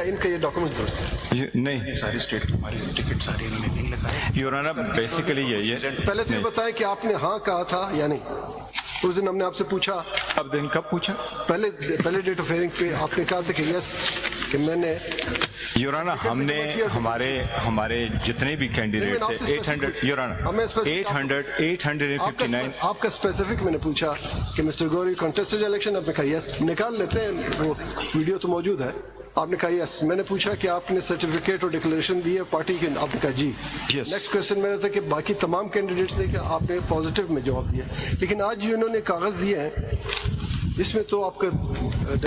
इनका ये डॉक्यूमेंट नहीं सारी स्टेट हमारी टिकट सारी इन्होंने नहीं लगाए। योर ऑनर बेसिकली यही है। पहले तो ये बताएं कि आपने हाँ कहा था या नहीं। उस दिन हमने आपसे पूछा, अब दिन कब पूछा? पहले डेट ऑफ हियरिंग पे आपने कहा था कि यस, कि मैंने योर ऑनर हमने हमारे जितने भी कैंडिडेट्स हैं 800 योर ऑनर 859 आपका स्पेसिफिक मैंने पूछा कि मिस्टर गौरी कंटेस्टेड इलेक्शन, आपने कहा यस। निकाल लेते हैं, वो वीडियो तो मौजूद है। आपने कहा यस। मैंने पूछा कि आपने सर्टिफिकेट और डिक्लेरेशन दी है पार्टी के, आपने कहा जी। नेक्स्ट क्वेश्चन मेरा था कि बाकी तमाम कैंडिडेट्स ने क्या, आपने पॉजिटिव में जवाब दिया। लेकिन आज जो इन्होंने कागज दिए हैं इसमें तो आपका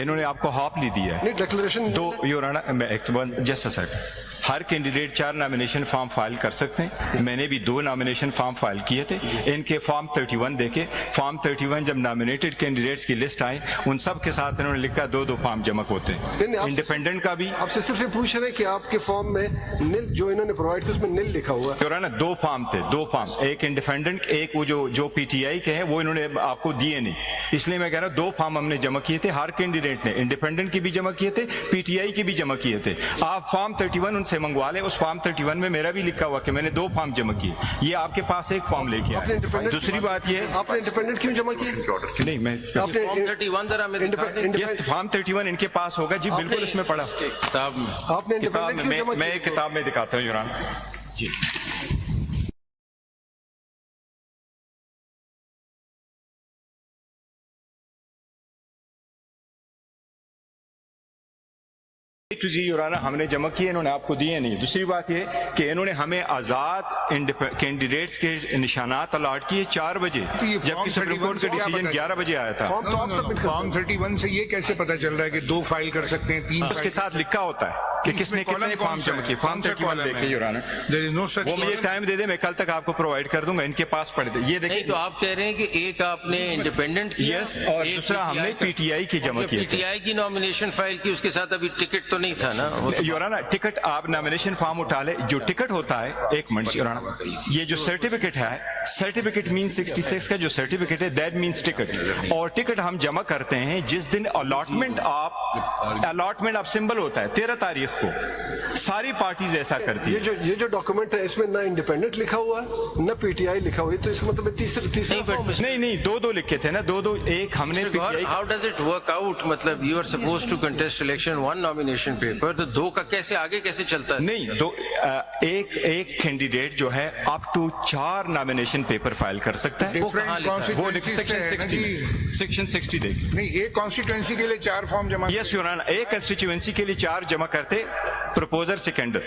इन्होंने आपको हाफ ली दिया है। नहीं, डिक्लेरेशन दो your honour just a second. हर कैंडिडेट 4 नॉमिनेशन फॉर्म फाइल कर सकते हैं। मैंने भी 2 नॉमिनेशन फॉर्म फाइल किए थे। इनके फॉर्म 31 देखे। फॉर्म 31 जब नॉमिनेटेड कैंडिडेट्स की लिस्ट आई, उन सब के साथ इन्होंने लिखा 2-2 फॉर्म जमा होते हैं। इंडिपेंडेंट का भी आपसे सिर्फ ये पूछ रहे हैं कि आपके फॉर्म में निल जो इन्होंने प्रोवाइड किया उसमें निल लिखा हुआ है। योर ऑनर 2 फॉर्म थे, 2 फॉर्म, एक इंडिपेंडेंट, एक वो जो पीटीआई के हैं वो इन्होंने आपको दिए नहीं। इसलिए मैं कह रहा हूँ 2 फॉर्म हमने जमा किए थे। हर कैंडिडेट ने इंडिपेंडेंट की भी जमा किए थे, पीटीआई की भी जमा किए थे। आप फॉर्म 31 उनसे मंगवा लें। उस फॉर्म 31 में मेरा भी लिखा हुआ कि मैंने 2 फॉर्म जमा किए। ये आपके पास एक फॉर्म लेके आए। दूसरी बात ये, आपने इंडिपेंडेंट क्यों जमा किए? नहीं, मैं आपने फॉर्म 31 जरा मैं दिखा दें। फॉर्म 31 इनके पास होगा जी, बिल्कुल इसमें पढ़ा। किताब में आपने इंडिपेंडेंट क्यों जमा मैं एक किताब में दिखाता हूँ योर ऑनर जी। जी योर ऑनर हमने जमा किए, इन्होंने आपको दिए नहीं। दूसरी बात ये कि इन्होंने हमें आजाद कैंडिडेट्स के निशानात अलॉट किए 4 बजे, जबकि सुप्रीम कोर्ट का डिसीजन 11 बजे आया था। फॉर्म 31 से ये कैसे पता चल रहा है कि 2 फाइल कर सकते हैं, 3 उसके साथ लिखा होता है कि किसने कितने फॉर्म जमा किए। फॉर्म 31 देखे योर ऑनर, वो मुझे टाइम दे दे, मैं कल तक आपको प्रोवाइड कर दूंगा। इनके पास पढ़ दे, ये देखिए। नहीं तो आप कह रहे हैं कि एक आपने इंडिपेंडेंट किया, यस, और दूसरा हमने पीटीआई की जमा की। पीटीआई की नॉमिनेशन फाइल की, उसके साथ अभी टिकट तो नहीं था ना। योर ऑनर टिकट आप नॉमिनेशन फॉर्म उठा ले, जो टिकट होता है, एक मिनट योर ऑनर, ये जो सर्टिफिकेट है, सर्टिफिकेट मीन 66 का जो सर्टिफिकेट है दैट मीन्स टिकट। और टिकट हम जमा करते हैं जिस दिन अलॉटमेंट ऑफ सिंबल होता है 13 तारीख को। सारी पार्टीज ऐसा करती है। ये जो डॉक्यूमेंट है इसमें ना इंडिपेंडेंट लिखा हुआ है ना पीटीआई लिखा हुआ है, तो इसका मतलब तीसरा फॉर्म है। नहीं 2-2 लिखे थे ना, 2-2, एक हमने PTI. How does it work out? मतलब you are supposed to contest election 1 nomination paper, तो 2 का कैसे आगे कैसे चलता है? नहीं, एक कैंडिडेट जो है up to 4 nomination paper file कर सकता है। वो कहाँ लिखा है? वो सेक्शन 60 देखिए। नहीं, एक कॉन्स्टिट्यूएंसी के लिए 4 फॉर्म जमा। यस योर ऑनर, एक कंस्टिट्यूएंसी के लिए 4 जमा करते, प्रपोजर सेकेंडर।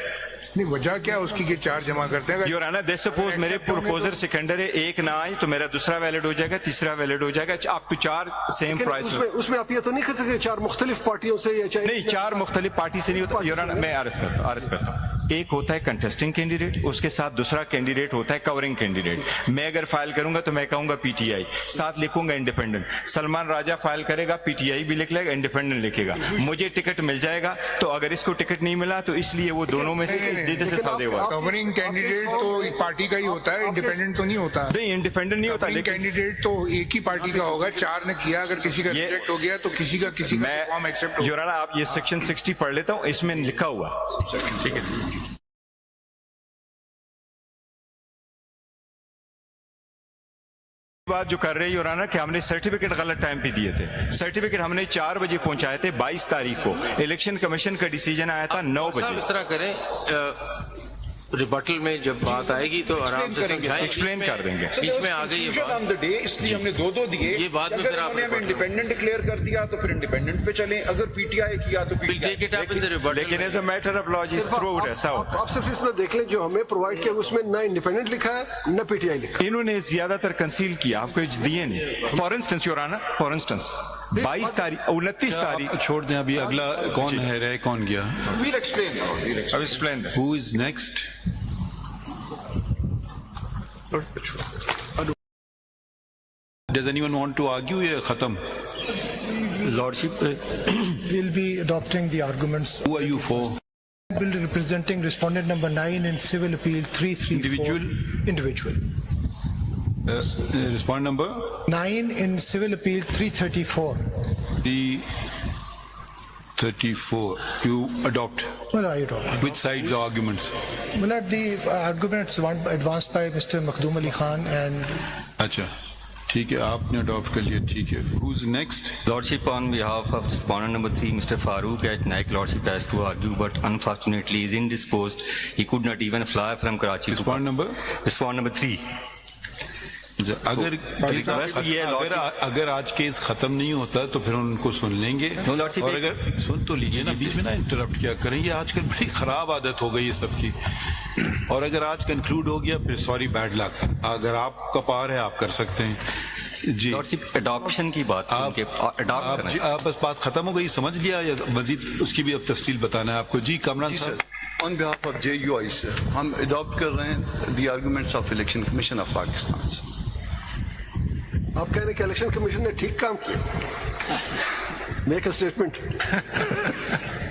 नहीं, वजह क्या उसकी कि 4 जमा करते हैं? योर ऑनर दे सपोज मेरे प्रपोजर सेकेंडर है, एक ना आई तो मेरा दूसरा वैलिड हो जाएगा, तीसरा वैलिड हो जाएगा, अप टू 4 सेम प्राइस। उसमें आप ये तो नहीं कर सकते 4 मुख्तलिफ पार्टियों से या चाहे नहीं, 4 मुख्तलिफ पार्टी से नहीं होता योर ऑनर। मैं अर्ज करता हूँ एक होता है कंटेस्टिंग कैंडिडेट, उसके साथ दूसरा कैंडिडेट होता है कवरिंग कैंडिडेट। मैं अगर फाइल करूंगा तो मैं कहूंगा पीटीआई, साथ लिखूंगा इंडिपेंडेंट। सलमान राजा फाइल करेगा, पीटीआई भी लिख लेगा, इंडिपेंडेंट लिखेगा। मुझे टिकट मिल जाएगा, तो अगर इसको टिकट नहीं मिला तो इसलिए वो दोनों में से सौदे हुआ। कवरिंग कैंडिडेट तो पार्टी का ही होता है, इंडिपेंडेंट तो नहीं होता। नहीं, इंडिपेंडेंट नहीं होता, लेकिन कैंडिडेट तो एक ही पार्टी का होगा। 4 ने किया, अगर किसी का रिजेक्ट हो गया तो किसी का फॉर्म एक्सेप्ट हो। योर ऑनर आप ये सेक्शन 60 पढ़ लेता हूँ, इसमें लिखा हुआ। ठीक है, बात जो कर रहे हैं योर ऑनर कि हमने सर्टिफिकेट गलत टाइम पे दिए थे। सर्टिफिकेट हमने 4 बजे पहुंचाए थे 22 तारीख को। इलेक्शन कमीशन का डिसीजन आया था 9 बजे। इस तरह करें, रिबटल में जब बात आएगी तो आराम से समझाएं, एक्सप्लेन कर देंगे। बीच में आ गई ये बात ऑन द डे, इसलिए हमने 2-2 दिए। ये बाद में फिर आप इंडिपेंडेंट डिक्लेयर कर दिया तो फिर इंडिपेंडेंट पे चलें, अगर पीटीआई किया तो लेकिन as a matter of law through ऐसा होता है। आप सिर्फ इसमें देख लें जो हमें प्रोवाइड किया उसमें ना इंडिपेंडेंट लिखा है ना पीटीआई लिखा है। इन्होंने ज्यादातर कंसील किया, आपको दिए नहीं। For instance your honour, for instance 22 तारीख 29 तारीख छोड़ दें, अभी अगला कौन है, रह कौन गया? We'll explain. अब explain. Who is next? Does anyone want to argue? ये खत्म? Lordship, we'll be adopting the arguments. Who are you for? Bill representing respondent number 9 in civil appeal 334. Individual. Respond number? 9 in civil appeal 334. 34. You adopt. Well, I don't. Which sides or arguments? Well, at the arguments one advanced by Mr. Makhdoom Ali Khan and अच्छा ठीक है, आपने adopt कर लिया, ठीक है. Who's next? Lordship, on behalf of respondent number 3, Mr. Farooq H. Naik, Lordship has to argue, but unfortunately is indisposed. He could not even fly from Karachi. Respondent number? Respondent number 3. अगर request ये है, अगर आज case खत्म नहीं होता तो फिर उनको सुन लेंगे. No, Lordship, और अगर सुन तो लीजिए ना, बीच में ना इंटरप्ट क्या करें. ये आजकल बड़ी खराब आदत हो गई है सबकी. और अगर आज कंक्लूड हो गया फिर सॉरी बैड लक. अगर आपका पार है आप कर सकते हैं जी. Lordship, adoption की बात आप बस बात खत्म हो गई, समझ लिया, या मजीद उसकी भी अब तफसील बताना है आपको. जी कामरान साहब. On behalf of JUI sir, हम अडॉप्ट कर रहे हैं the arguments of election commission of Pakistan से. आप कह रहे हैं कि इलेक्शन कमीशन ने ठीक काम किया. Make a statement.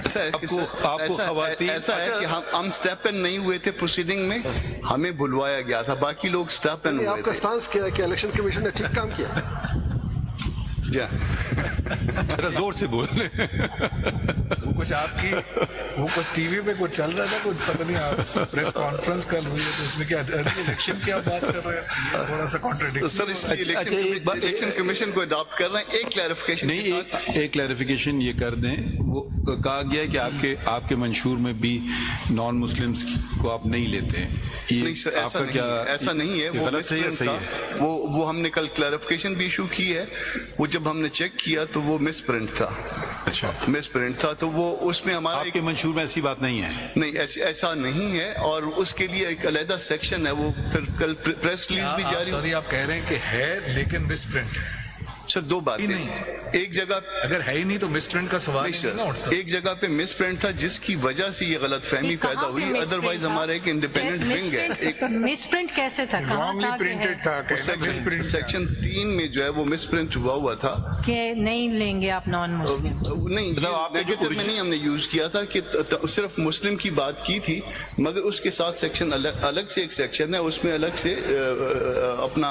ऐसा है कि ऐसा है कि हम स्टेप इन नहीं हुए थे प्रोसीडिंग में, हमें बुलवाया गया था, बाकी लोग स्टेप इन हुए आपका थे. स्टांस क्या है कि इलेक्शन कमीशन ने ठीक काम किया? जरा जोर से बोल रहे. वो कुछ आपकी वो कुछ टीवी पे कुछ चल रहा था, कुछ पता नहीं, आप प्रेस कॉन्फ्रेंस कल हुई है तो उसमें क्या इलेक्शन की आप बात कर रहे हैं, थोड़ा सा कॉन्ट्रडिक्शन. सर इसलिए इलेक्शन कमीशन को अडॉप्ट कर रहे हैं. एक क्लैरिफिकेशन नहीं, एक क्लैरिफिकेशन ये कर दें. वो कहा गया है कि आपके मंशूर में भी नॉन मुस्लिम्स को आप नहीं लेते हैं. नहीं सर, ऐसा नहीं है. वो गलत है, सही है. वो हमने कल क्लैरिफिकेशन भी इशू की है. वो जब हमने चेक किया तो वो मिस प्रिंट था. अच्छा, मिस प्रिंट था, तो वो उसमें हमारा आपके मंशूर में ऐसी बात नहीं है. नहीं, ऐसा नहीं है. और उसके लिए एक अलग सेक्शन है. वो फिर कल प्रेस रिलीज भी जारी. सॉरी, आप कह रहे हैं कि है लेकिन मिस प्रिंट. सर दो बातें. एक जगह अगर है ही नहीं तो मिस प्रिंट का सवाल नहीं ही नहीं ना सर, उठता. एक जगह पे मिस प्रिंट था जिसकी वजह से ये गलत फहमी पैदा हुई. अदरवाइज हमारा एक इंडिपेंडेंट विंग है. एक मिस प्रिंट कैसे था? रॉन्गली प्रिंटेड था. सेक्शन 3 में जो है वो मिस प्रिंट हुआ था कि नहीं लेंगे आप नॉन मुस्लिम. नहीं, नेगेटिव में नहीं हमने यूज किया था कि सिर्फ मुस्लिम की बात की थी, मगर उसके साथ सेक्शन अलग से एक सेक्शन है. उसमें अलग से अपना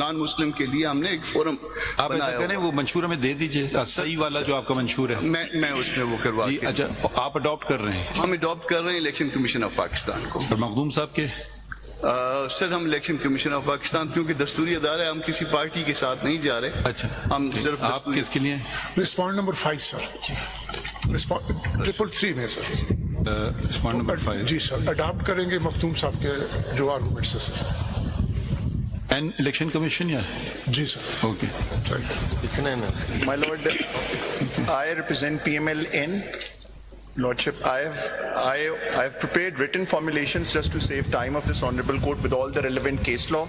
नॉन मुस्लिम के लिए हमने एक फोरम आप ऐसा करें, वो मंशूर में दे दीजिए, सही वाला जो आपका मंशूर है. मैं उसमें वो करवा. अच्छा, आप अडॉप्ट कर रहे हैं? हम अडॉप्ट कर रहे हैं इलेक्शन कमीशन ऑफ पाकिस्तान को. और मखदूम साहब के सर, हम इलेक्शन कमीशन ऑफ पाकिस्तान, क्योंकि दस्तूरी अदारा है, हम किसी पार्टी के साथ नहीं जा रहे. अच्छा, हम सिर्फ आप किसके लिए? respondent number 5 sir. Triple 3 में सर. respondent number 5. जी सर, अडॉप्ट करेंगे मखदूम साहब के जो आर्गुमेंट्स है सर. एंड इलेक्शन कमीशन या? जी sir. Okay. My Lord, I represent PMLN. Lordship, I have prepared written formulations just to save time of this honorable court with all the relevant case law,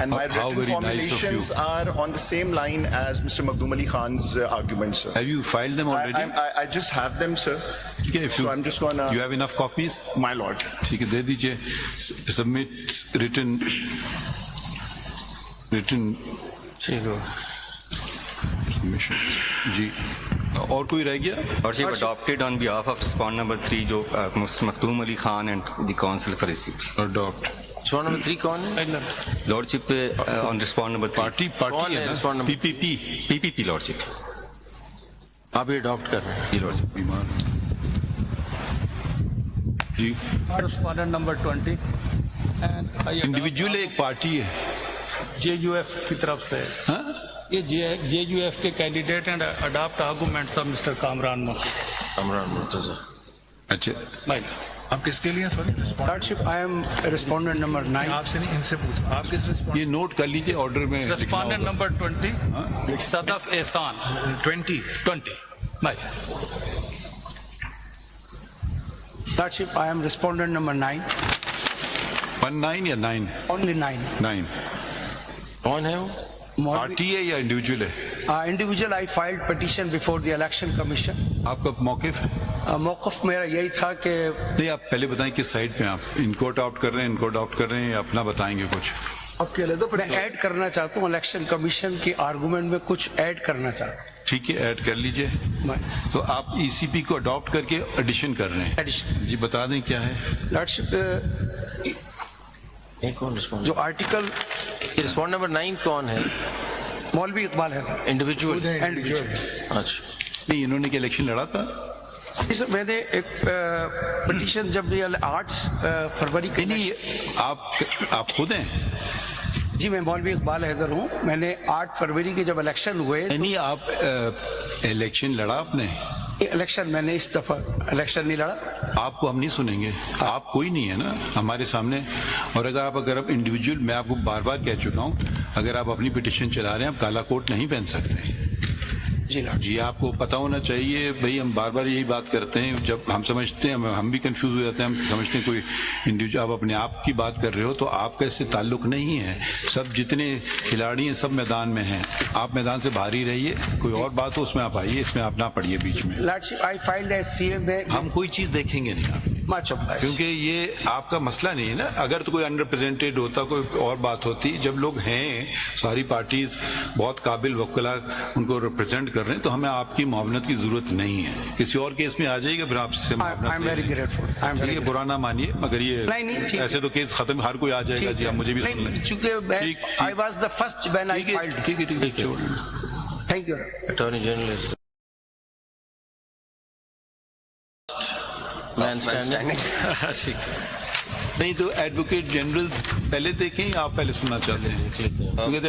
and my How written very nice of formulations you. are on the same line as Mr. Makhdoom Ali Khan's arguments, sir. Have you filed them already? I just have them, sir. ठीक है, if So I'm just gonna. you have enough copies? My Lord. ठीक है, दे दीजिए. Submit written submissions. जी, और कोई रह गया? Lordship, adopted on behalf of respondent number 3, जो Mr. Makhdoom Ali Khan and the council for receipt. Adopt. Respondent number 3 कौन है? Lordship, on respondent number 3. कौन पार्टी है है respondent ना? number PPP, Lordship. आप ये अडॉप्ट कर रहे हैं. जी Lordship. जी, Respondent number 20 and इंडिविजुअल एक पार्टी है. JUF की तरफ से हाँ? ये JUF के candidate and adopt arguments of mister Kamran Murtaza. अच्छा, भाई. आप किसके लिए? Sorry, Lordship, I am respondent number 9. आपसे नहीं, इनसे पूछो. आप किस ये नोट कर लीजिए, ऑर्डर में लिखना Respondent होगा. number 20, Sadaf Ehsan. 20. 20. Bye. Lordship, I am respondent number 9. 19 या 9? Only 9. 9. कौन है वो? पार्टी है या इंडिविजुअल है? Individual, I filed petition before the election commission. आपका मौकिफ है? मौक़िफ़ मेरा यही था कि नहीं, आप पहले बताएं किस साइड पे हैं आप. इनको अडॉप्ट कर रहे हैं, इनको अडॉप्ट कर रहे हैं, या अपना बताएंगे कुछ? आपके अलग मैं ऐड करना चाहता हूँ, इलेक्शन कमीशन के आर्गुमेंट में कुछ ऐड करना चाहता हूँ. ठीक है, ऐड कर लीजिए. तो आप ECP को अडॉप्ट करके एडिशन कर रहे हैं? एडिशन. जी, बता दें क्या है. लॉर्डशिप, कौन रिस्पॉन्ड? जो आर्टिकल रिस्पॉन्ड नंबर 9 कौन है? मौलवी इकबाल है. इंडिविजुअल. इंडिविजुअल. अच्छा. नहीं, इन्होंने क्या इलेक्शन लड़ा था? सर मैंने एक पिटीशन जब ये 8 फरवरी के नहीं, आप खुद हैं? जी मैं मौलवी इकबाल हैदर हूँ। मैंने 8 फरवरी के जब इलेक्शन हुए नहीं, आप इलेक्शन लड़ा आपने? इलेक्शन मैंने इस दफा इलेक्शन नहीं लड़ा। आपको हम नहीं सुनेंगे, आप कोई नहीं है ना हमारे सामने। और अगर आप इंडिविजुअल, मैं आपको बार बार कह चुका हूँ, अगर आप अपनी पिटीशन चला रहे हैं, आप काला कोट नहीं पहन सकते। जी आपको पता होना चाहिए भाई, हम बार बार यही बात करते हैं, जब हम समझते हैं, हम भी कंफ्यूज हो जाते हैं, हम समझते हैं कोई इंडिविजुअल, आप अपने आप की बात कर रहे हो तो आपका इससे ताल्लुक नहीं है। सब जितने खिलाड़ी हैं सब मैदान में हैं, आप मैदान से बाहर ही रहिए, कोई और बात हो उसमें आप आइए, इसमें आप ना पढ़िए बीच में। हम कोई चीज़ देखेंगे नहीं आप, क्योंकि ये आपका मसला नहीं है ना। अगर तो कोई अनरिप्रेजेंटेड होता, कोई और बात होती, जब लोग हैं सारी पार्टीज बहुत काबिल वकला उनको रिप्रेजेंट कर रहे हैं, तो हमें आपकी मुआवनत की जरूरत नहीं है। किसी और केस में आ जाएगा फिर आपसे मुआवनत। बुरा ना मानिए, मगर ये ऐसे तो केस खत्म, हर कोई आ जाएगा। जी आप मुझे भी सुन लें, ठीक है। Thank you. अटॉर्नी जनरल नहीं तो एडवोकेट जनरल पहले देखें या आप पहले सुनना चाहते हैं? क्योंकि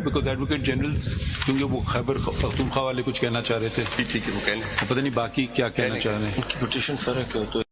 बिकॉज एडवोकेट जनरल्स, क्योंकि वो खैबर पख्तूनख्वा वाले कुछ कहना चाह रहे थे। ठीक है, वो कहने। पता नहीं बाकी क्या कहना चाह रहे हैं। पिटीशन फर्क है तो